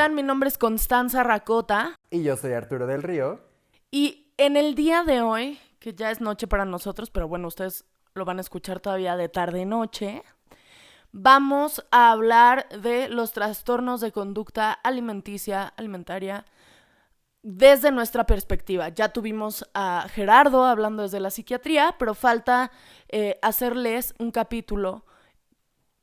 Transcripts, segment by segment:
están? Mi nombre es Constanza Racota. Y yo soy Arturo del Río. Y en el día de hoy, que ya es noche para nosotros, pero bueno, ustedes lo van a escuchar todavía de tarde-noche, vamos a hablar de los trastornos de conducta alimentaria, desde nuestra perspectiva. Ya tuvimos a Gerardo hablando desde la psiquiatría, pero falta hacerles un capítulo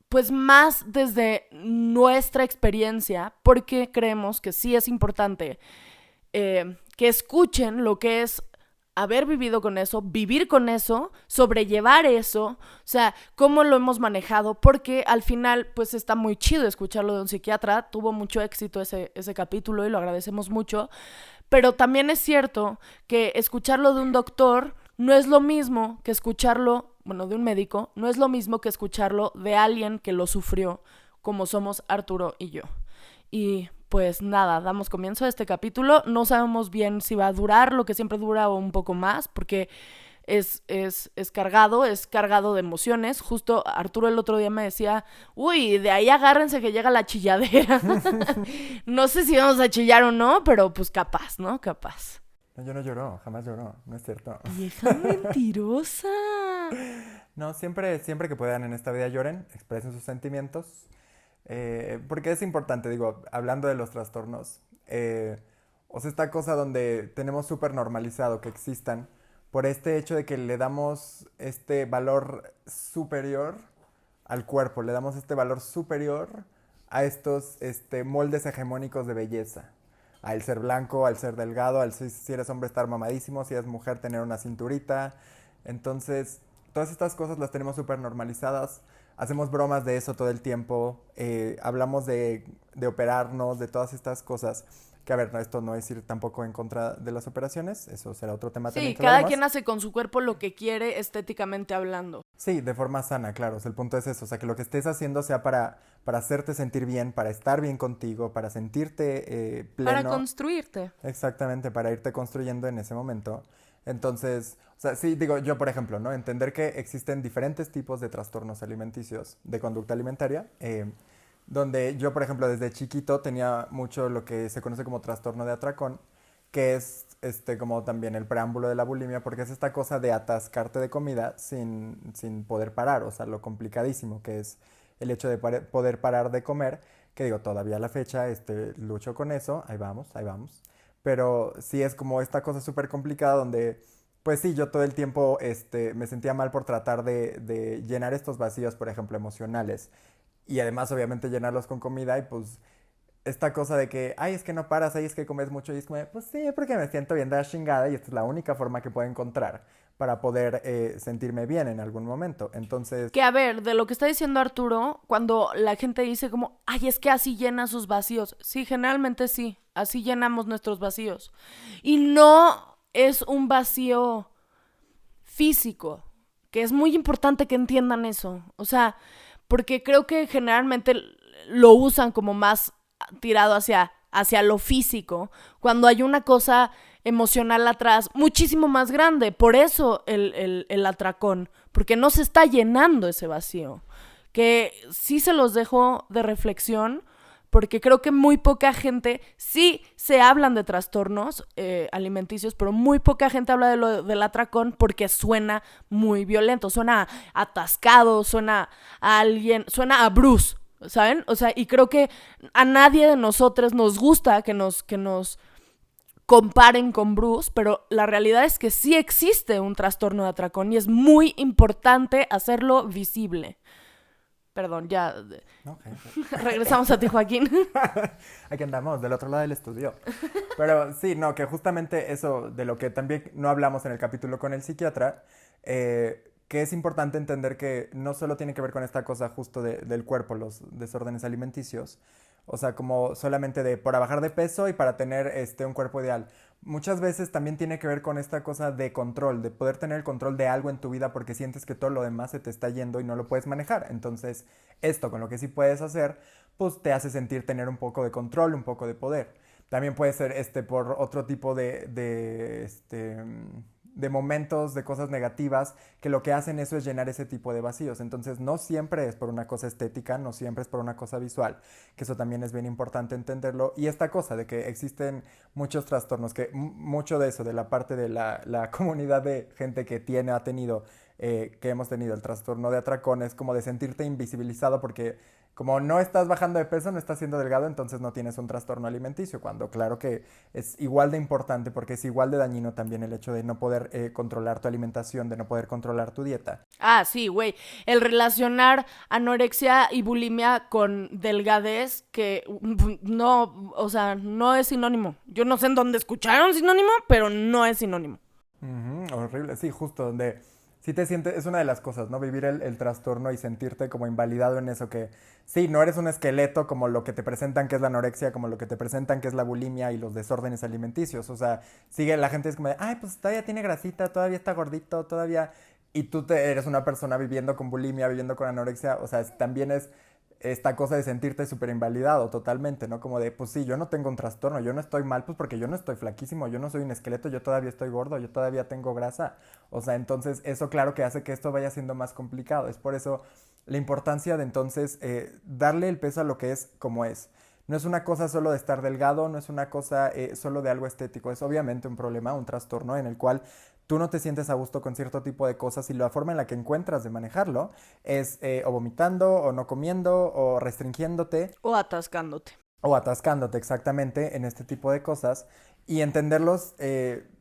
pues más desde nuestra experiencia, porque creemos que sí es importante que escuchen lo que es haber vivido con eso, vivir con eso, sobrellevar eso, o sea, cómo lo hemos manejado, porque al final pues está muy chido escucharlo de un psiquiatra, tuvo mucho éxito ese capítulo y lo agradecemos mucho, pero también es cierto que escucharlo de un doctor no es lo mismo que escucharlo, bueno, de un médico, no es lo mismo que escucharlo de alguien que lo sufrió, como somos Arturo y yo. Y pues nada, damos comienzo a este capítulo. No sabemos bien si va a durar lo que siempre dura o un poco más, porque es cargado de emociones. Justo Arturo el otro día me decía, uy, de ahí agárrense que llega la chilladera. No sé si vamos a chillar o no, pero pues capaz, ¿no? Capaz. No, yo no lloro, jamás lloro, no es cierto. Vieja mentirosa. No, siempre que puedan en esta vida lloren, expresen sus sentimientos. Porque es importante, digo, hablando de los trastornos, o sea, esta cosa donde tenemos súper normalizado que existan por este hecho de que le damos este valor superior al cuerpo, le damos este valor superior a estos moldes hegemónicos de belleza. Al ser blanco, al ser delgado, al si eres hombre estar mamadísimo, si eres mujer tener una cinturita. Entonces, todas estas cosas las tenemos súper normalizadas. Hacemos bromas de eso todo el tiempo. Hablamos de operarnos, de todas estas cosas. Que a ver, no, esto no es ir tampoco en contra de las operaciones. Eso será otro tema también Sí, que cada hablaremos. quien hace con su cuerpo lo que quiere estéticamente hablando. Sí, de forma sana, claro. O sea, el punto es eso. O sea, que lo que estés haciendo sea para hacerte sentir bien, para estar bien contigo, para sentirte pleno. Para construirte. Exactamente, para irte construyendo en ese momento. Entonces, o sea, sí, digo, yo por ejemplo, ¿no? Entender que existen diferentes tipos de trastornos alimenticios, de conducta alimentaria, donde yo, por ejemplo, desde chiquito tenía mucho lo que se conoce como trastorno de atracón, que es como también el preámbulo de la bulimia, porque es esta cosa de atascarte de comida sin poder parar, o sea, lo complicadísimo que es el hecho de poder parar de comer, que digo, todavía a la fecha lucho con eso, ahí vamos, pero sí es como esta cosa súper complicada donde, pues sí, yo todo el tiempo me sentía mal por tratar de llenar estos vacíos, por ejemplo, emocionales, y además obviamente llenarlos con comida y pues esta cosa de que, ay, es que no paras, ay, es que comes mucho, y es como, pues sí, porque me siento bien de la chingada y esta es la única forma que puedo encontrar para poder sentirme bien en algún momento. Entonces, Que a ver, de lo que está diciendo Arturo, cuando la gente dice como, ay, es que así llena sus vacíos. Sí, generalmente sí, así llenamos nuestros vacíos. Y no es un vacío físico, que es muy importante que entiendan eso. O sea, porque creo que generalmente lo usan como más tirado hacia lo físico, cuando hay una cosa emocional atrás muchísimo más grande. Por eso el atracón, porque no se está llenando ese vacío. Que sí se los dejo de reflexión, porque creo que muy poca gente, sí se hablan de trastornos alimenticios, pero muy poca gente habla del atracón porque suena muy violento, suena atascado, suena a alguien, suena a Bruce, ¿saben? O sea, y creo que a nadie de nosotros nos gusta que nos comparen con Bruce, pero la realidad es que sí existe un trastorno de atracón y es muy importante hacerlo visible. Perdón, ya okay. regresamos a ti, Joaquín. Aquí andamos, del otro lado del estudio. Pero sí, no, que justamente eso de lo que también no hablamos en el capítulo con el psiquiatra, que es importante entender que no solo tiene que ver con esta cosa justo del cuerpo, los desórdenes alimenticios, o sea, como solamente para bajar de peso y para tener un cuerpo ideal. Muchas veces también tiene que ver con esta cosa de control, de poder tener el control de algo en tu vida porque sientes que todo lo demás se te está yendo y no lo puedes manejar. Entonces, esto con lo que sí puedes hacer, pues te hace sentir tener un poco de control, un poco de poder. También puede ser por otro tipo de de momentos, de cosas negativas, que lo que hacen eso es llenar ese tipo de vacíos. Entonces no siempre es por una cosa estética, no siempre es por una cosa visual, que eso también es bien importante entenderlo. Y esta cosa de que existen muchos trastornos, que mucho de eso, de la parte de la comunidad de gente que ha tenido, que hemos tenido el trastorno de atracón, es como de sentirte invisibilizado porque como no estás bajando de peso, no estás siendo delgado, entonces no tienes un trastorno alimenticio, cuando claro que es igual de importante porque es igual de dañino también el hecho de no poder controlar tu alimentación, de no poder controlar tu dieta. Ah, sí, güey. El relacionar anorexia y bulimia con delgadez, que no, o sea, no es sinónimo. Yo no sé en dónde escucharon sinónimo, pero no es sinónimo. Horrible, sí, justo donde sí te sientes, es una de las cosas, ¿no? Vivir el trastorno y sentirte como invalidado en eso que, sí, no eres un esqueleto como lo que te presentan que es la anorexia, como lo que te presentan que es la bulimia y los desórdenes alimenticios, o sea, sigue, la gente es como de, ay, pues todavía tiene grasita, todavía está gordito, todavía, y tú eres una persona viviendo con bulimia, viviendo con anorexia, o sea, también es esta cosa de sentirte súper invalidado totalmente, ¿no? Como de, pues sí, yo no tengo un trastorno, yo no estoy mal, pues porque yo no estoy flaquísimo, yo no soy un esqueleto, yo todavía estoy gordo, yo todavía tengo grasa. O sea, entonces eso claro que hace que esto vaya siendo más complicado. Es por eso la importancia de entonces darle el peso a lo que es como es. No es una cosa solo de estar delgado, no es una cosa solo de algo estético, es obviamente un problema, un trastorno en el cual tú no te sientes a gusto con cierto tipo de cosas y la forma en la que encuentras de manejarlo es o vomitando o no comiendo o restringiéndote O atascándote. o atascándote exactamente en este tipo de cosas y entenderlos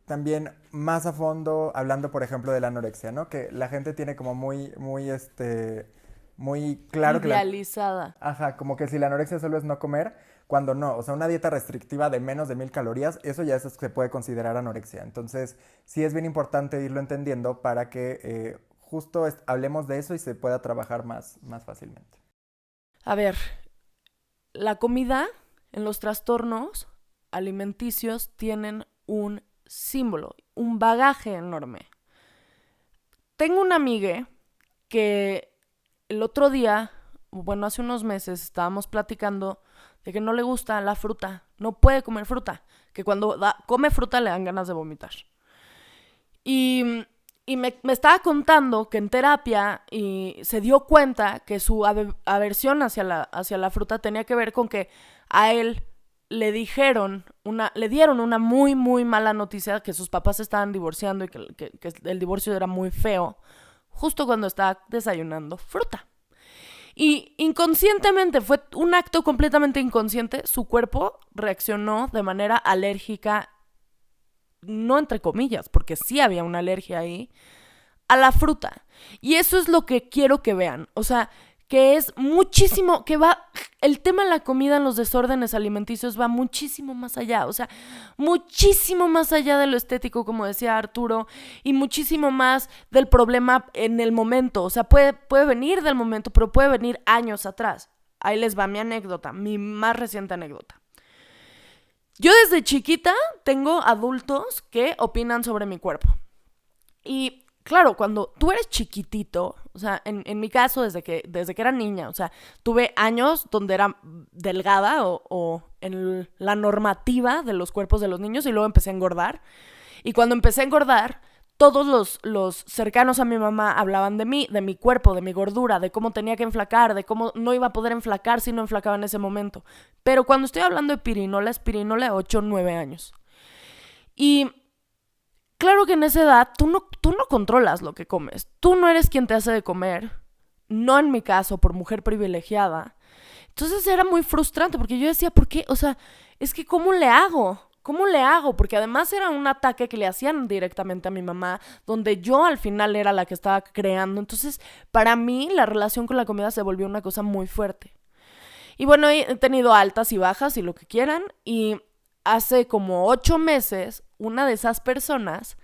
también más a fondo, hablando por ejemplo de la anorexia, ¿no? Que la gente tiene como muy claro que Idealizada. ajá, como que si la anorexia solo es no comer, cuando no, o sea, una dieta restrictiva de menos de 1000 calorías, eso ya se puede considerar anorexia. Entonces, sí es bien importante irlo entendiendo para que justo hablemos de eso y se pueda trabajar más fácilmente. A ver, la comida en los trastornos alimenticios tienen un símbolo, un bagaje enorme. Tengo una amiga que el otro día, bueno, hace unos meses estábamos platicando de que no le gusta la fruta, no puede comer fruta, que cuando come fruta le dan ganas de vomitar. Y me estaba contando que en terapia se dio cuenta que su aversión hacia la fruta tenía que ver con que a él le dieron una muy, muy mala noticia, que sus papás se estaban divorciando y que el divorcio era muy feo, justo cuando estaba desayunando fruta. Y inconscientemente, fue un acto completamente inconsciente, su cuerpo reaccionó de manera alérgica, no entre comillas, porque sí había una alergia ahí, a la fruta. Y eso es lo que quiero que vean. O sea, que es muchísimo, el tema de la comida en los desórdenes alimenticios va muchísimo más allá. O sea, muchísimo más allá de lo estético, como decía Arturo, y muchísimo más del problema en el momento. O sea, puede venir del momento, pero puede venir años atrás. Ahí les va mi anécdota, mi más reciente anécdota. Yo desde chiquita tengo adultos que opinan sobre mi cuerpo. Y claro, cuando tú eres chiquitito, o sea, en mi caso, desde que era niña, o sea, tuve años donde era delgada o en la normativa de los cuerpos de los niños y luego empecé a engordar. Y cuando empecé a engordar, todos los cercanos a mi mamá hablaban de mí, de mi cuerpo, de mi gordura, de cómo tenía que enflacar, de cómo no iba a poder enflacar si no enflacaba en ese momento. Pero cuando estoy hablando de pirinola, es pirinola de 8 o 9 años. Y claro que en esa edad tú no controlas lo que comes. Tú no eres quien te hace de comer. No en mi caso, por mujer privilegiada. Entonces era muy frustrante porque yo decía, ¿por qué? O sea, es que ¿cómo le hago? ¿Cómo le hago? Porque además era un ataque que le hacían directamente a mi mamá, donde yo al final era la que estaba creando. Entonces, para mí, la relación con la comida se volvió una cosa muy fuerte. Y bueno, he tenido altas y bajas y lo que quieran. Y hace como 8 meses, una de esas personas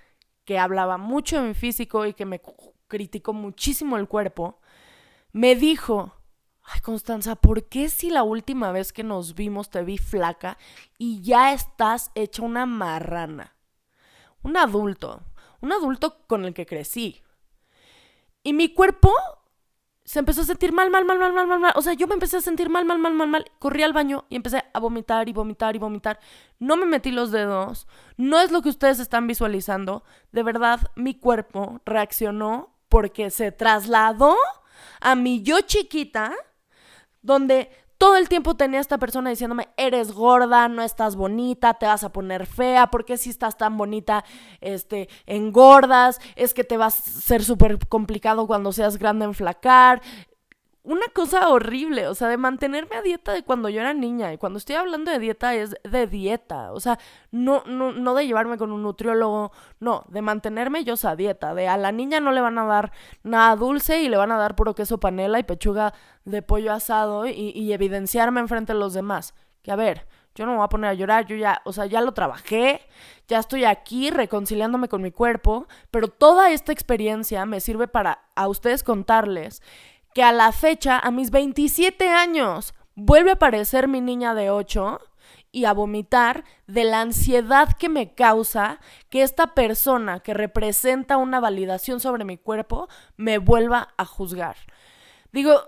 que hablaba mucho de mi físico y que me criticó muchísimo el cuerpo, me dijo: ay, Constanza, ¿por qué si la última vez que nos vimos te vi flaca y ya estás hecha una marrana? Un adulto con el que crecí. Y mi cuerpo se empezó a sentir mal. O sea, yo me empecé a sentir mal. Corrí al baño y empecé a vomitar y vomitar y vomitar. No me metí los dedos. No es lo que ustedes están visualizando. De verdad, mi cuerpo reaccionó porque se trasladó a mi yo chiquita, donde todo el tiempo tenía esta persona diciéndome, eres gorda, no estás bonita, te vas a poner fea, ¿por qué si estás tan bonita engordas? Es que te va a ser súper complicado cuando seas grande enflacar. Una cosa horrible, o sea, de mantenerme a dieta de cuando yo era niña. Y cuando estoy hablando de dieta es de dieta, o sea, no de llevarme con un nutriólogo, no, de mantenerme yo a dieta. De a la niña no le van a dar nada dulce y le van a dar puro queso panela y pechuga de pollo asado y evidenciarme enfrente de los demás. Que a ver, yo no me voy a poner a llorar, yo ya, o sea, ya lo trabajé, ya estoy aquí reconciliándome con mi cuerpo, pero toda esta experiencia me sirve para a ustedes contarles que a la fecha, a mis 27 años, vuelve a aparecer mi niña de 8 y a vomitar de la ansiedad que me causa que esta persona que representa una validación sobre mi cuerpo me vuelva a juzgar. Digo,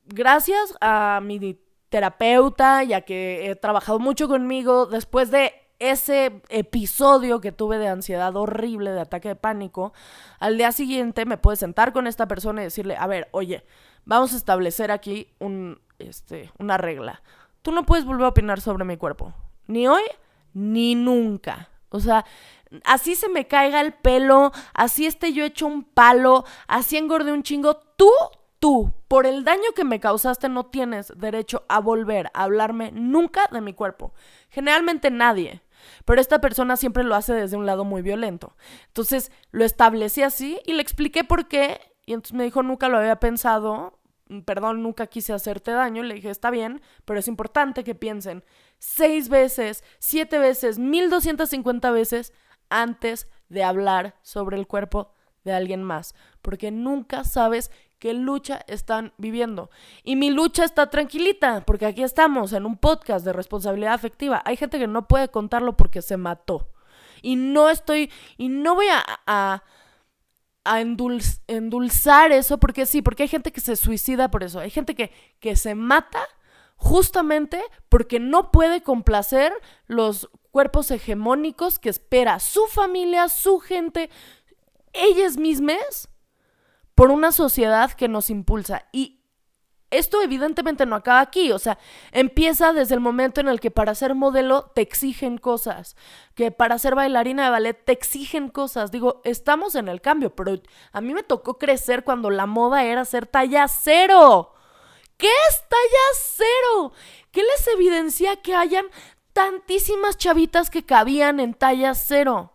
gracias a mi terapeuta, ya que he trabajado mucho conmigo, después de ese episodio que tuve de ansiedad horrible, de ataque de pánico, al día siguiente me puedo sentar con esta persona y decirle, a ver, oye, vamos a establecer aquí una regla. Tú no puedes volver a opinar sobre mi cuerpo, ni hoy, ni nunca. O sea, así se me caiga el pelo, así esté yo hecho un palo, así engorde un chingo, tú, por el daño que me causaste, no tienes derecho a volver a hablarme nunca de mi cuerpo. Generalmente nadie. Pero esta persona siempre lo hace desde un lado muy violento. Entonces lo establecí así y le expliqué por qué. Y entonces me dijo, nunca lo había pensado. Perdón, nunca quise hacerte daño. Le dije, está bien, pero es importante que piensen 6 veces, 7 veces, 1250 veces antes de hablar sobre el cuerpo de alguien más. Porque nunca sabes qué lucha están viviendo. Y mi lucha está tranquilita, porque aquí estamos en un podcast de responsabilidad afectiva. Hay gente que no puede contarlo porque se mató. Y no voy a endulzar eso, porque sí, porque hay gente que se suicida por eso. Hay gente que se mata justamente porque no puede complacer los cuerpos hegemónicos que espera su familia, su gente, ellas mismas, por una sociedad que nos impulsa. Y esto evidentemente no acaba aquí, o sea, empieza desde el momento en el que para ser modelo te exigen cosas, que para ser bailarina de ballet te exigen cosas. Digo, estamos en el cambio, pero a mí me tocó crecer cuando la moda era ser talla 0. ¿Qué es talla 0? ¿Qué les evidencia que hayan tantísimas chavitas que cabían en talla 0?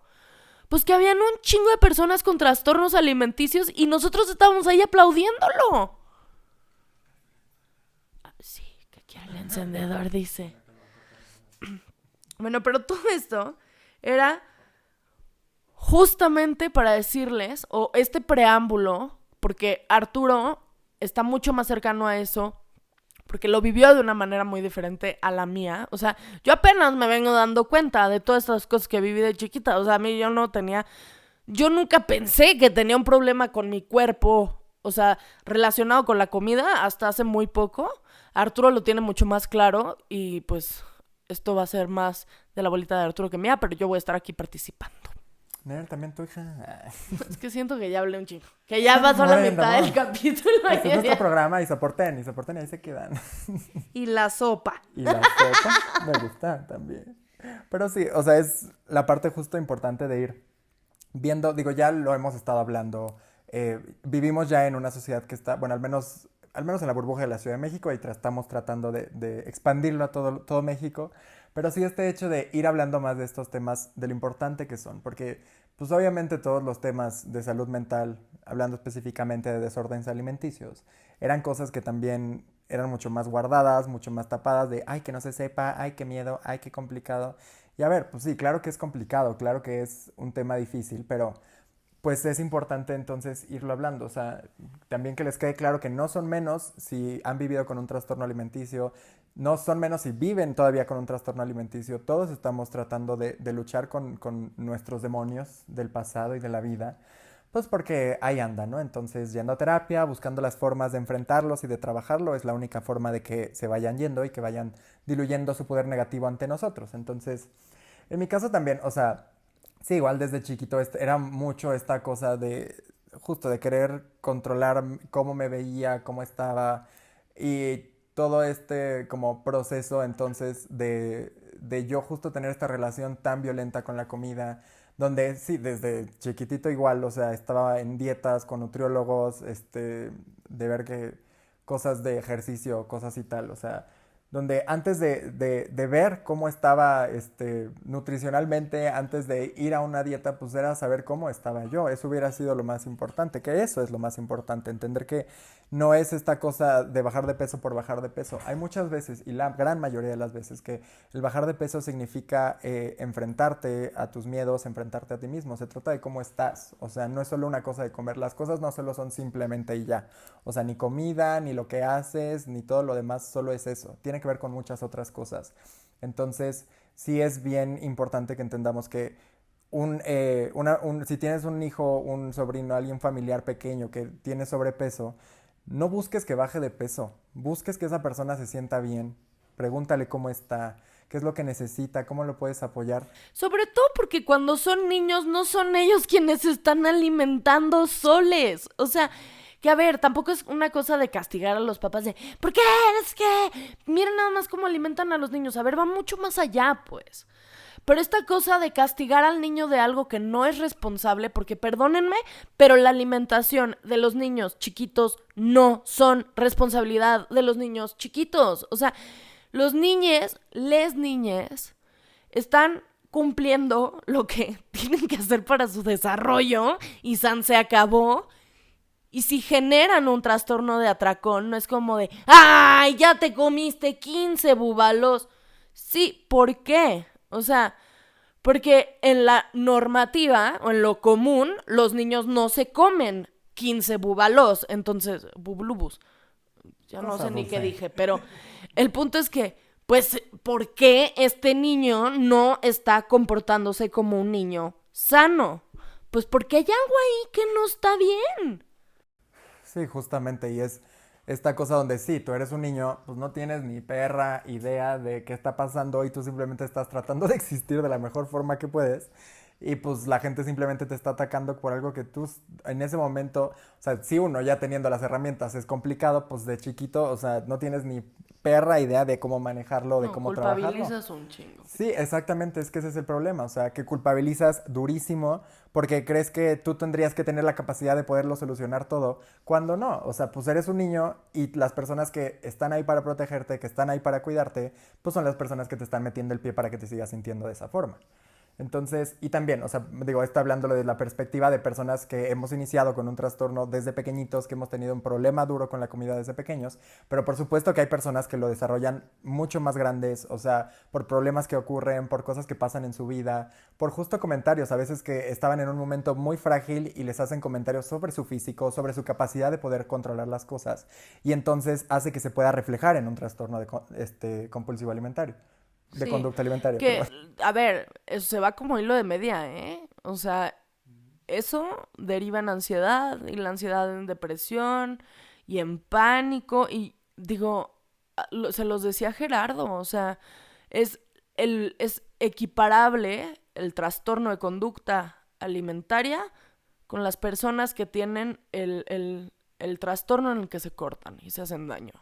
Pues que habían un chingo de personas con trastornos alimenticios y nosotros estábamos ahí aplaudiéndolo. Sí, que quiere el encendedor, dice. Bueno, pero todo esto era justamente para decirles, o este preámbulo, porque Arturo está mucho más cercano a eso, porque lo vivió de una manera muy diferente a la mía. O sea, yo apenas me vengo dando cuenta de todas estas cosas que viví de chiquita. O sea, a mí yo nunca pensé que tenía un problema con mi cuerpo, o sea, relacionado con la comida hasta hace muy poco. Arturo lo tiene mucho más claro y pues esto va a ser más de la bolita de Arturo que mía, pero yo voy a estar aquí participando. Ner, también tu hija. Es que siento que ya hablé un chingo. Que ya pasó la mitad del capítulo. Este es nuestro programa y soporten y ahí se quedan. Y la sopa. Y la sopa me gusta también. Pero sí, o sea, es la parte justo importante de ir viendo, digo, ya lo hemos estado hablando, vivimos ya en una sociedad que está, bueno, al menos en la burbuja de la Ciudad de México y estamos tratando de expandirlo a todo México, pero sí este hecho de ir hablando más de estos temas, de lo importante que son, porque pues obviamente todos los temas de salud mental, hablando específicamente de desórdenes alimenticios, eran cosas que también eran mucho más guardadas, mucho más tapadas de, ay, que no se sepa, ay, qué miedo, ay, qué complicado. Y a ver, pues sí, claro que es complicado, claro que es un tema difícil, pero pues es importante entonces irlo hablando. O sea, también que les quede claro que no son menos si han vivido con un trastorno alimenticio, no son menos si viven todavía con un trastorno alimenticio. Todos estamos tratando de luchar con nuestros demonios del pasado y de la vida Pues porque ahí anda, ¿no? Entonces, yendo a terapia, buscando las formas de enfrentarlos y de trabajarlo, es la única forma de que se vayan yendo y que vayan diluyendo su poder negativo ante nosotros. Entonces, en mi caso también, o sea, sí, igual desde chiquito era mucho esta cosa de, justo de querer controlar cómo me veía, cómo estaba y todo este como proceso entonces de yo justo tener esta relación tan violenta con la comida, donde sí, desde chiquitito igual, o sea, estaba en dietas con nutriólogos, de ver que cosas de ejercicio, cosas y tal, o sea, donde antes de ver cómo estaba nutricionalmente, antes de ir a una dieta, pues era saber cómo estaba yo. Eso hubiera sido lo más importante, que eso es lo más importante, entender que no es esta cosa de bajar de peso por bajar de peso. Hay muchas veces, y la gran mayoría de las veces, que el bajar de peso significa enfrentarte a tus miedos, enfrentarte a ti mismo. Se trata de cómo estás. O sea, no es solo una cosa de comer. Las cosas no solo son simplemente y ya. O sea, ni comida, ni lo que haces, ni todo lo demás, solo es eso. Tiene que ver con muchas otras cosas. Entonces, sí es bien importante que entendamos que si tienes un hijo, un sobrino, alguien familiar pequeño que tiene sobrepeso, no busques que baje de peso, busques que esa persona se sienta bien, pregúntale cómo está, qué es lo que necesita, cómo lo puedes apoyar. Sobre todo porque cuando son niños no son ellos quienes se están alimentando soles. O sea, que a ver, tampoco es una cosa de castigar a los papás de ¿por qué? Es que miren nada más cómo alimentan a los niños. A ver, va mucho más allá, pues. Pero esta cosa de castigar al niño de algo que no es responsable, porque perdónenme, pero la alimentación de los niños chiquitos no son responsabilidad de los niños chiquitos. O sea, los niñes, les niñes, están cumpliendo lo que tienen que hacer para su desarrollo y san se acabó. Y si generan un trastorno de atracón, no es como de ¡ay, ya te comiste 15 búbalos! Sí, ¿por qué? O sea, porque en la normativa o en lo común, los niños no se comen 15 búbalos. Entonces, bublubus. Ya no Cosa sé ni qué dulce. dije, pero el punto es que, pues, ¿por qué este niño no está comportándose como un niño sano? Pues porque hay algo ahí que no está bien. Sí, justamente, y es esta cosa donde sí, tú eres un niño, pues no tienes ni perra idea de qué está pasando y tú simplemente estás tratando de existir de la mejor forma que puedes. Y pues la gente simplemente te está atacando por algo que tú en ese momento, o sea, si uno ya teniendo las herramientas es complicado, pues de chiquito, o sea, no tienes ni perra idea de cómo manejarlo, de No, cómo trabajarlo. culpabilizas un chingo. Sí, exactamente, es que ese es el problema, o sea, que culpabilizas durísimo porque crees que tú tendrías que tener la capacidad de poderlo solucionar todo, cuando no, o sea, pues eres un niño y las personas que están ahí para protegerte, que están ahí para cuidarte, pues son las personas que te están metiendo el pie para que te sigas sintiendo de esa forma. Entonces, y también, o sea, digo, está hablando de la perspectiva de personas que hemos iniciado con un trastorno desde pequeñitos, que hemos tenido un problema duro con la comida desde pequeños, pero por supuesto que hay personas que lo desarrollan mucho más grandes, o sea, por problemas que ocurren, por cosas que pasan en su vida, por justo comentarios, a veces que estaban en un momento muy frágil y les hacen comentarios sobre su físico, sobre su capacidad de poder controlar las cosas, y entonces hace que se pueda reflejar en un trastorno compulsivo alimentario, de Sí, conducta alimentaria, que, perdón. a ver, eso se va como hilo de media, ¿eh? O sea, eso deriva en ansiedad y la ansiedad en depresión y en pánico y digo, se los decía Gerardo, o sea, es, es equiparable el trastorno de conducta alimentaria con las personas que tienen el trastorno en el que se cortan y se hacen daño.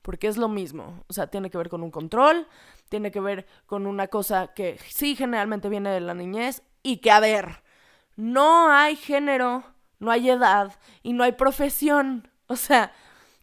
Porque es lo mismo, o sea, tiene que ver con un control, tiene que ver con una cosa que sí generalmente viene de la niñez y que, a ver, no hay género, no hay edad y no hay profesión. O sea,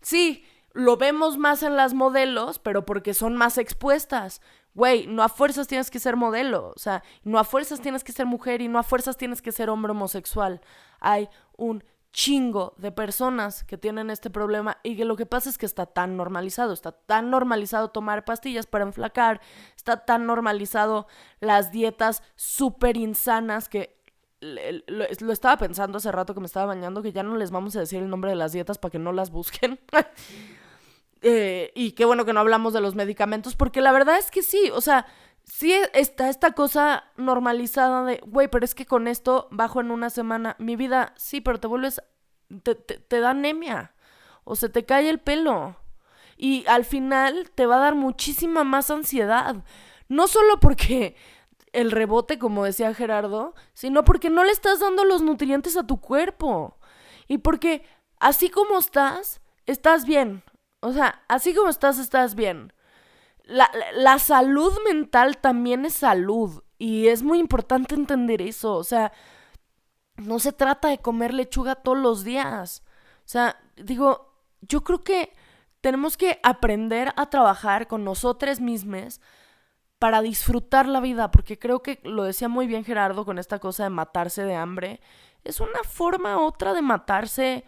sí, lo vemos más en las modelos, pero porque son más expuestas. Güey, no a fuerzas tienes que ser modelo, o sea, no a fuerzas tienes que ser mujer y no a fuerzas tienes que ser hombre homosexual. Hay un chingo de personas que tienen este problema y que lo que pasa es que está tan normalizado tomar pastillas para enflacar, está tan normalizado las dietas súper insanas que lo estaba pensando hace rato que me estaba bañando, que ya no les vamos a decir el nombre de las dietas para que no las busquen. Y qué bueno que no hablamos de los medicamentos, porque la verdad es que sí, o sea, sí está esta cosa normalizada de, güey, pero es que con esto bajo en una semana. Mi vida, sí, pero te da anemia o se te cae el pelo. Y al final te va a dar muchísima más ansiedad. No solo porque el rebote, como decía Gerardo, sino porque no le estás dando los nutrientes a tu cuerpo. Y porque así como estás bien. O sea, así como estás bien. La salud mental también es salud. Y es muy importante entender eso. O sea, no se trata de comer lechuga todos los días. O sea, digo, yo creo que tenemos que aprender a trabajar con nosotros mismos para disfrutar la vida, porque creo que lo decía muy bien Gerardo con esta cosa de matarse de hambre. Es una forma otra de matarse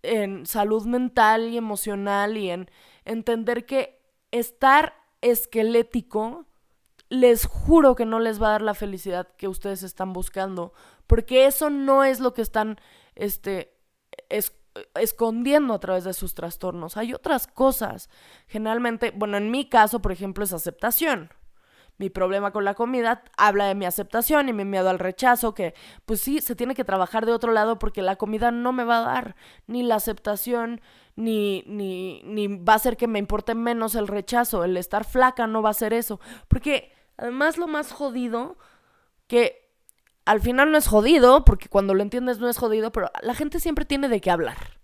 en salud mental y emocional y en entender que estar esquelético les juro que no les va a dar la felicidad que ustedes están buscando, porque eso no es lo que están este, es, escondiendo a través de sus trastornos. Hay otras cosas. Generalmente, bueno, en mi caso, por ejemplo, es aceptación. Mi problema con la comida habla de mi aceptación y mi miedo al rechazo, que pues sí, se tiene que trabajar de otro lado porque la comida no me va a dar ni la aceptación, ni va a hacer que me importe menos el rechazo. El estar flaca no va a hacer eso. Porque además lo más jodido, que al final no es jodido, porque cuando lo entiendes no es jodido, pero la gente siempre tiene de qué hablar.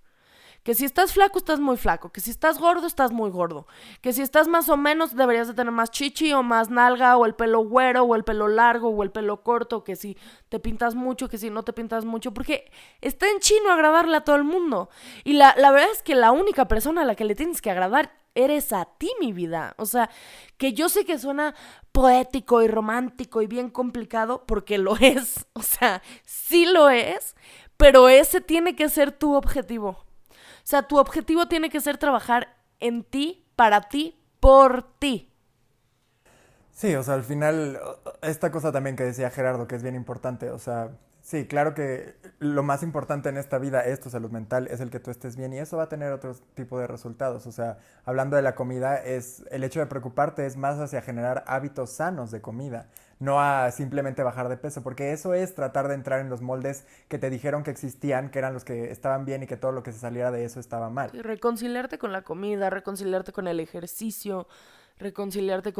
Que si estás flaco, estás muy flaco. Que si estás gordo, estás muy gordo. Que si estás más o menos, deberías de tener más chichi o más nalga, o el pelo güero, o el pelo largo, o el pelo corto. Que si te pintas mucho, que si no te pintas mucho. Porque está en chino agradarle a todo el mundo. Y la verdad es que la única persona a la que le tienes que agradar eres a ti, mi vida. O sea, que yo sé que suena poético y romántico y bien complicado, porque lo es. O sea, sí lo es. Pero ese tiene que ser tu objetivo. O sea, tu objetivo tiene que ser trabajar en ti, para ti, por ti. Sí, o sea, al final, esta cosa también que decía Gerardo, que es bien importante, o sea, sí, claro que lo más importante en esta vida es tu salud mental, es el que tú estés bien y eso va a tener otro tipo de resultados. O sea, hablando de la comida, es el hecho de preocuparte es más hacia generar hábitos sanos de comida, no a simplemente bajar de peso, porque eso es tratar de entrar en los moldes que te dijeron que existían, que eran los que estaban bien y que todo lo que se saliera de eso estaba mal. Sí, reconciliarte con la comida, reconciliarte con el ejercicio, reconciliarte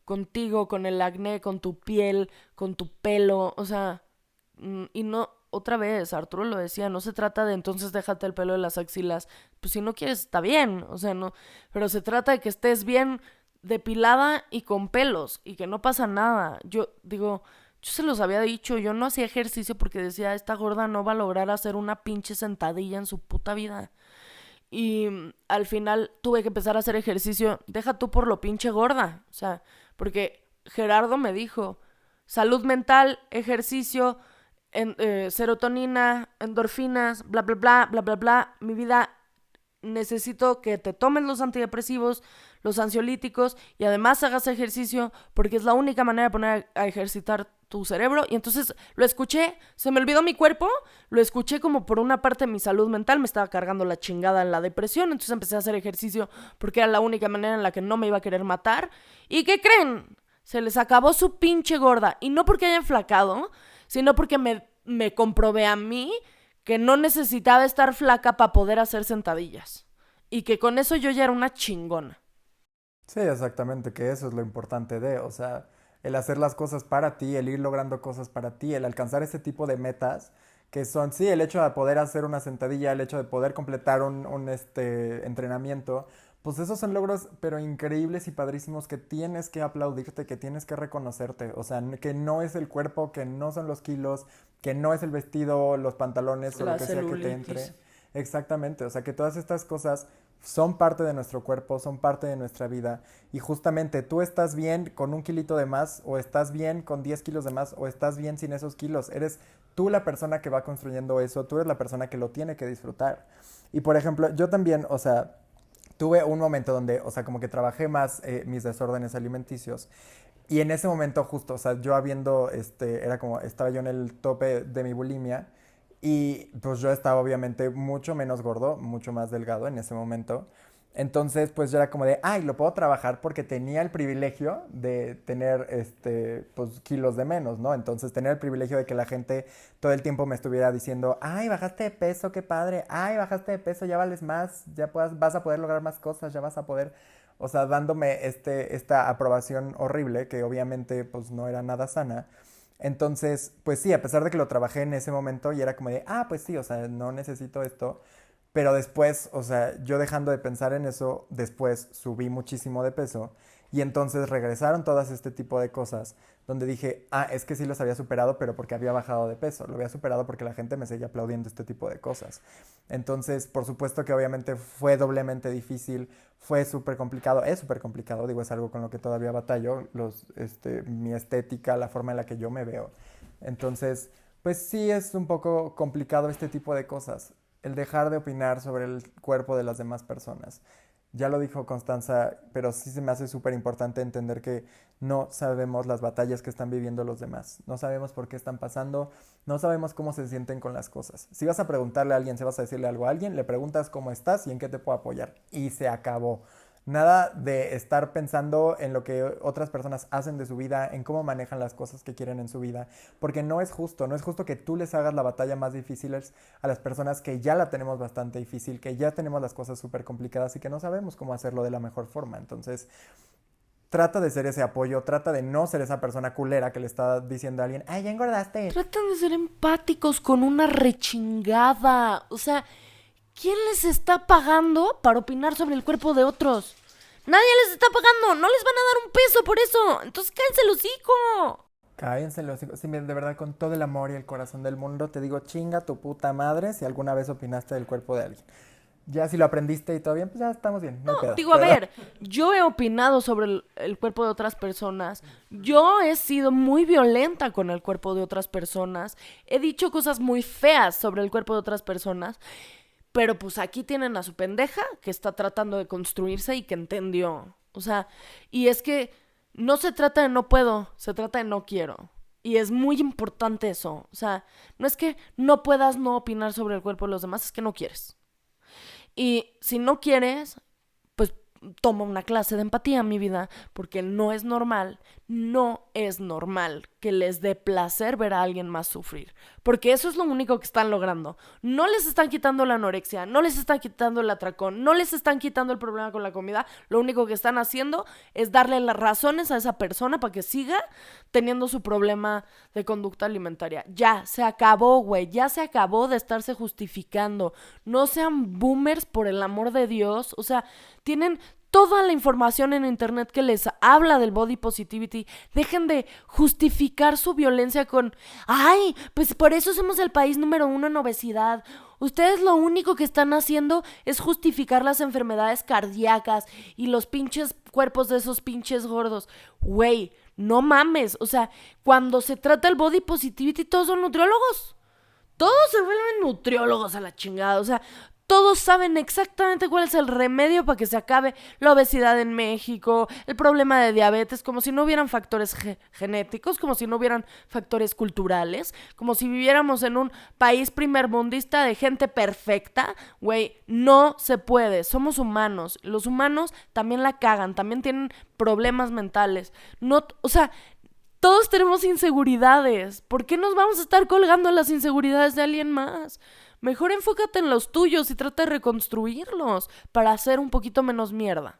contigo, con el acné, con tu piel, con tu pelo. O sea, y no, otra vez, Arturo lo decía, no se trata de entonces déjate el pelo de las axilas. Pues si no quieres, está bien. O sea, no. Pero se trata de que estés bien depilada y con pelos y que no pasa nada. Yo digo, yo se los había dicho, yo no hacía ejercicio porque decía, esta gorda no va a lograr hacer una pinche sentadilla en su puta vida. Y al final tuve que empezar a hacer ejercicio. Deja tú por lo pinche gorda. O sea, porque Gerardo me dijo, salud mental, ejercicio, serotonina, endorfinas, bla, bla, bla, bla, bla, bla. Mi vida, necesito que te tomes los antidepresivos, los ansiolíticos y además hagas ejercicio porque es la única manera de poner a ejercitar tu cerebro. Y entonces lo escuché, se me olvidó mi cuerpo, lo escuché como por una parte de mi salud mental, me estaba cargando la chingada en la depresión, entonces empecé a hacer ejercicio porque era la única manera en la que no me iba a querer matar. ¿Y qué creen? Se les acabó su pinche gorda. Y no porque hayan flacado, sino porque me comprobé a mí que no necesitaba estar flaca para poder hacer sentadillas. Y que con eso yo ya era una chingona. Sí, exactamente, que eso es lo importante de, o sea, el hacer las cosas para ti, el ir logrando cosas para ti, el alcanzar ese tipo de metas, que son, sí, el hecho de poder hacer una sentadilla, el hecho de poder completar un entrenamiento, pues esos son logros, pero increíbles y padrísimos que tienes que aplaudirte, que tienes que reconocerte, o sea, que no es el cuerpo, que no son los kilos, que no es el vestido, los pantalones o lo La que sea que te celulitis. entre. Exactamente, o sea, que todas estas cosas son parte de nuestro cuerpo, son parte de nuestra vida. Y justamente tú estás bien con un kilito de más, o estás bien con 10 kilos de más, o estás bien sin esos kilos. Eres tú la persona que va construyendo eso, tú eres la persona que lo tiene que disfrutar. Y por ejemplo, yo también, o sea, tuve un momento donde, o sea, como que trabajé más mis desórdenes alimenticios. Y en ese momento justo, o sea, yo habiendo, era como, estaba yo en el tope de mi bulimia. Y pues yo estaba obviamente mucho menos gordo, mucho más delgado en ese momento. Entonces, pues yo era como de, ay, lo puedo trabajar porque tenía el privilegio de tener, pues, kilos de menos, ¿no? Entonces, tener el privilegio de que la gente todo el tiempo me estuviera diciendo, ay, bajaste de peso, qué padre, ay, bajaste de peso, ya vales más, vas a poder lograr más cosas, ya vas a poder, o sea, dándome esta aprobación horrible que obviamente, pues, no era nada sana. Entonces, pues sí, a pesar de que lo trabajé en ese momento y era como de, ah, pues sí, o sea, no necesito esto, pero después, o sea, yo dejando de pensar en eso, después subí muchísimo de peso y entonces regresaron todas este tipo de cosas donde dije, ah, es que sí los había superado, pero porque había bajado de peso, lo había superado porque la gente me seguía aplaudiendo este tipo de cosas. Entonces, por supuesto que obviamente fue doblemente difícil, fue súper complicado, digo, es algo con lo que todavía batallo, mi estética, la forma en la que yo me veo. Entonces, pues sí es un poco complicado este tipo de cosas, el dejar de opinar sobre el cuerpo de las demás personas. Ya lo dijo Constanza, pero sí se me hace súper importante entender que no sabemos las batallas que están viviendo los demás, no sabemos por qué están pasando, no sabemos cómo se sienten con las cosas. Si vas a preguntarle a alguien, si vas a decirle algo a alguien, le preguntas cómo estás y en qué te puedo apoyar. Y se acabó. Nada de estar pensando en lo que otras personas hacen de su vida, en cómo manejan las cosas que quieren en su vida, porque no es justo que tú les hagas la batalla más difícil a las personas que ya la tenemos bastante difícil, que ya tenemos las cosas súper complicadas y que no sabemos cómo hacerlo de la mejor forma. Entonces, trata de ser ese apoyo, trata de no ser esa persona culera que le está diciendo a alguien, ay, ya engordaste. Tratan de ser empáticos con una rechingada. O sea, ¿quién les está pagando para opinar sobre el cuerpo de otros? Nadie les está pagando, no les van a dar un peso por eso. Entonces cállense el hocico. Cállense los hijos. Sí, de verdad, con todo el amor y el corazón del mundo, te digo, chinga tu puta madre si alguna vez opinaste del cuerpo de alguien. Ya si lo aprendiste y todo bien, pues ya estamos bien, no hay pedo. Digo, a ver, yo he opinado sobre el cuerpo de otras personas. Yo he sido muy violenta con el cuerpo de otras personas. He dicho cosas muy feas sobre el cuerpo de otras personas. Pero pues aquí tienen a su pendeja que está tratando de construirse y que entendió. O sea, y es que no se trata de no puedo, se trata de no quiero. Y es muy importante eso. O sea, no es que no puedas no opinar sobre el cuerpo de los demás, es que no quieres. Y si no quieres, pues toma una clase de empatía, mi vida, porque no es normal que les dé placer ver a alguien más sufrir, porque eso es lo único que están logrando. No les están quitando la anorexia, no les están quitando el atracón, no les están quitando el problema con la comida, lo único que están haciendo es darle las razones a esa persona para que siga teniendo su problema de conducta alimentaria. Ya, se acabó, güey, ya se acabó de estarse justificando. No sean boomers, por el amor de Dios. O sea, tienen toda la información en internet que les habla del body positivity. Dejen de justificar su violencia con, ay, pues por eso somos el país número 1 en obesidad. Ustedes lo único que están haciendo es justificar las enfermedades cardíacas y los pinches cuerpos de esos pinches gordos. Güey, no mames. O sea, cuando se trata el body positivity, todos son nutriólogos. Todos se vuelven nutriólogos a la chingada. O sea, todos saben exactamente cuál es el remedio para que se acabe la obesidad en México, el problema de diabetes, como si no hubieran factores genéticos, como si no hubieran factores culturales, como si viviéramos en un país primermundista de gente perfecta. Güey, no se puede, somos humanos. Los humanos también la cagan, también tienen problemas mentales. No, o sea, todos tenemos inseguridades. ¿Por qué nos vamos a estar colgando las inseguridades de alguien más? Mejor enfócate en los tuyos y trata de reconstruirlos para hacer un poquito menos mierda.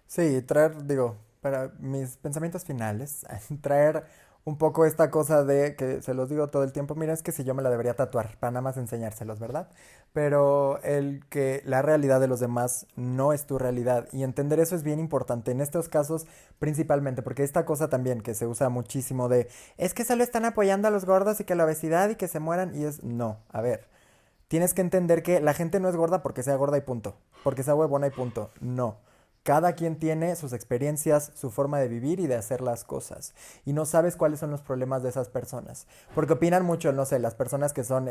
Sí, digo, para mis pensamientos finales, traer un poco esta cosa de que se los digo todo el tiempo, mira, es que si yo me la debería tatuar para nada más enseñárselos, ¿verdad? Pero el que la realidad de los demás no es tu realidad y entender eso es bien importante en estos casos principalmente, porque esta cosa también que se usa muchísimo de, es que solo están apoyando a los gordos y que la obesidad y que se mueran y es, no, a ver. Tienes que entender que la gente no es gorda porque sea gorda y punto, porque sea huevona y punto. No. Cada quien tiene sus experiencias, su forma de vivir y de hacer las cosas. Y no sabes cuáles son los problemas de esas personas. Porque opinan mucho, no sé, las personas que son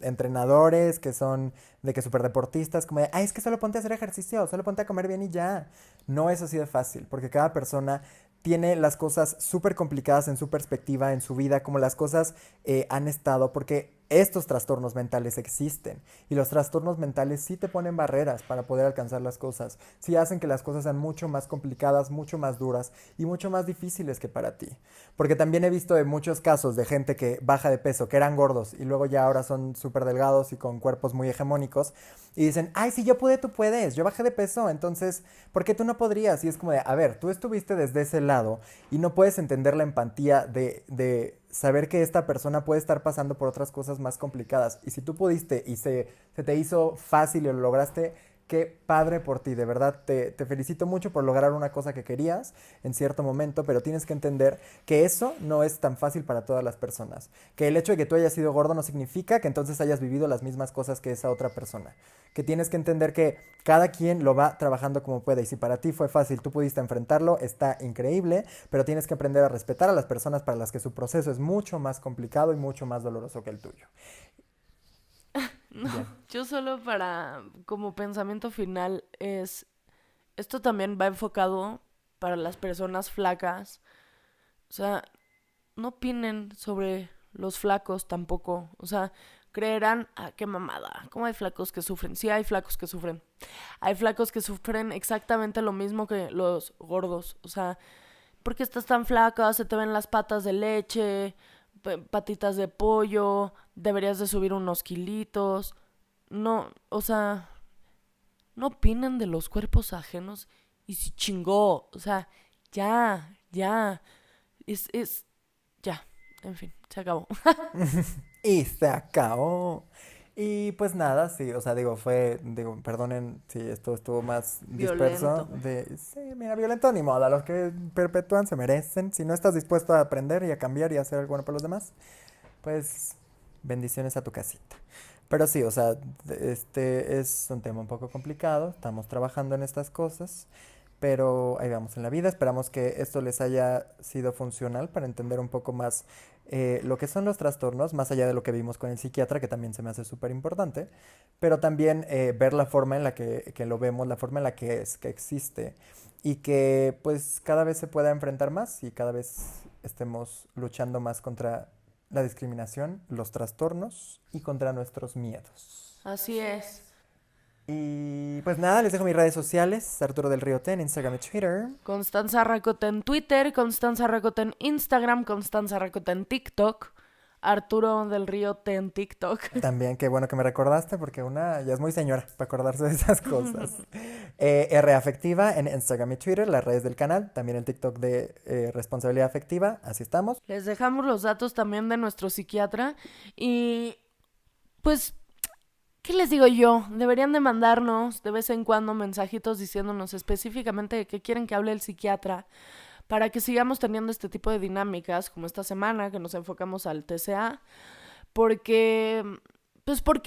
entrenadores, que son de que superdeportistas, como de, ay, es que solo ponte a hacer ejercicio, solo ponte a comer bien y ya. No es así de fácil, porque cada persona tiene las cosas súper complicadas en su perspectiva, en su vida, como las cosas han estado, porque estos trastornos mentales existen y los trastornos mentales sí te ponen barreras para poder alcanzar las cosas, sí hacen que las cosas sean mucho más complicadas, mucho más duras y mucho más difíciles que para ti. Porque también he visto de muchos casos de gente que baja de peso, que eran gordos y luego ya ahora son súper delgados y con cuerpos muy hegemónicos y dicen, ay, si yo pude, tú puedes, yo bajé de peso, entonces, ¿por qué tú no podrías? Y es como de, a ver, tú estuviste desde ese lado y no puedes entender la empatía de saber que esta persona puede estar pasando por otras cosas más complicadas. Y si tú pudiste y se te hizo fácil y lo lograste, qué padre por ti, de verdad te felicito mucho por lograr una cosa que querías en cierto momento, pero tienes que entender que eso no es tan fácil para todas las personas. Que el hecho de que tú hayas sido gordo no significa que entonces hayas vivido las mismas cosas que esa otra persona. Que tienes que entender que cada quien lo va trabajando como puede y si para ti fue fácil, tú pudiste enfrentarlo, está increíble, pero tienes que aprender a respetar a las personas para las que su proceso es mucho más complicado y mucho más doloroso que el tuyo. No, Bien. yo solo como pensamiento final esto también va enfocado para las personas flacas. O sea, no opinen sobre los flacos tampoco. O sea, creerán, qué mamada, ¿cómo hay flacos que sufren? Sí, hay flacos que sufren. Hay flacos que sufren exactamente lo mismo que los gordos. O sea, ¿por qué estás tan flaca? Se te ven las patas de leche, patitas de pollo, deberías de subir unos kilitos. No, o sea, no opinen de los cuerpos ajenos y si chingó. O sea, ya. Ya. En fin, se acabó. Y se acabó. Y pues nada, sí, o sea, perdonen si esto estuvo más disperso Violento. sí, mira, violento ni modo, a los que perpetúan se merecen. Si no estás dispuesto a aprender y a cambiar y a hacer algo bueno para los demás, pues bendiciones a tu casita. Pero sí, o sea, este es un tema un poco complicado, estamos trabajando en estas cosas, pero ahí vamos en la vida. Esperamos que esto les haya sido funcional para entender un poco más lo que son los trastornos, más allá de lo que vimos con el psiquiatra, que también se me hace súper importante, pero también ver la forma en la que lo vemos, la forma en la que existe y que pues cada vez se pueda enfrentar más y cada vez estemos luchando más contra la discriminación, los trastornos y contra nuestros miedos. Así es. Y pues nada, les dejo mis redes sociales, Arturo del Río T en Instagram y Twitter. Constanza Racota en Twitter, Constanza Racota en Instagram, Constanza Racota en TikTok, Arturo del Río T en TikTok. También, qué bueno que me recordaste porque una ya es muy señora para acordarse de esas cosas. R Afectiva en Instagram y Twitter, las redes del canal, también el TikTok de Responsabilidad Afectiva, así estamos. Les dejamos los datos también de nuestro psiquiatra y pues, ¿qué les digo yo? Deberían de mandarnos de vez en cuando mensajitos diciéndonos específicamente de qué quieren que hable el psiquiatra para que sigamos teniendo este tipo de dinámicas como esta semana que nos enfocamos al TCA, porque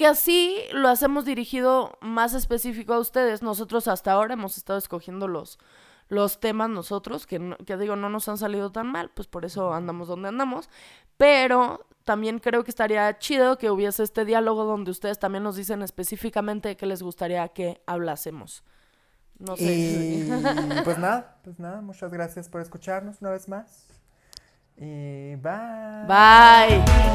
así lo hacemos dirigido más específico a ustedes. Nosotros hasta ahora hemos estado escogiendo los temas nosotros, que digo, no nos han salido tan mal, pues por eso andamos donde andamos, pero también creo que estaría chido que hubiese este diálogo donde ustedes también nos dicen específicamente qué les gustaría que hablásemos. No sé. Y pues nada, muchas gracias por escucharnos una vez más. Y bye. Bye.